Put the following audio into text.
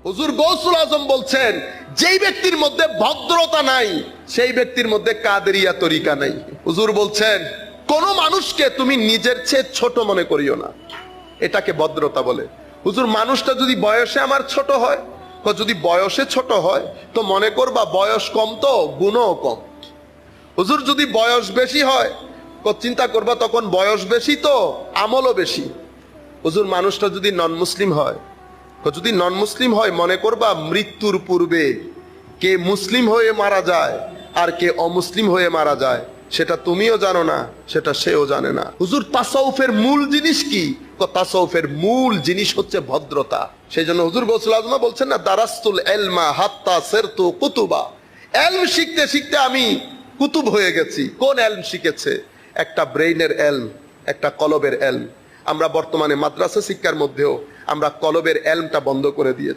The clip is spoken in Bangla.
হুজুর গৌসুল আজম বলছেন, যেই ব্যক্তির মধ্যে ভদ্রতা নাই সেই ব্যক্তির মধ্যে কাদেরিয়া তরিকা নাই। হুজুর বলছেন, কোন মানুষকে তুমি নিজের চেয়ে ছোট মনে করিও না, এটাকে ভদ্রতা বলে। হুজুর, মানুষটা যদি বয়সে আমার ছোট হয়, যদি বয়সে ছোট হয় তো মনে করবা বয়স কম তো গুণও কম। হুজুর, যদি বয়স বেশি হয় চিন্তা করবা তখন বয়স বেশি তো আমলও বেশি। হুজুর, মানুষটা যদি নন মুসলিম হয়, যদি নন মুসলিম হয় মনে করবা মৃত্যুর পূর্বে কে মুসলিম হয়ে মারা যায় আর কে অমুসলিম হয়ে মারা যায় সেটা তুমিও জানো না, সেটা সেও জানে না। হুজুর, তাসাউফের মূল জিনিস কি? তাসাউফের মূল জিনিস হচ্ছে ভদ্রতা। সেই জন্য হুজুর গৌসুল আজম বলছেন না, দারাস্তুল ইলমা হাত্তা সিরতু কুতুবা। ইলম শিখতে শিখতে আমি কুতুব হয়ে গেছি। কোন ইলম শিখেছে? একটা ব্রেইনের ইলম, একটা কলবের ইলম। আমরা বর্তমানে মাদ্রাসা শিক্ষার মধ্যেও আমরা কলবের ইলমটা বন্ধ করে দিয়েছি।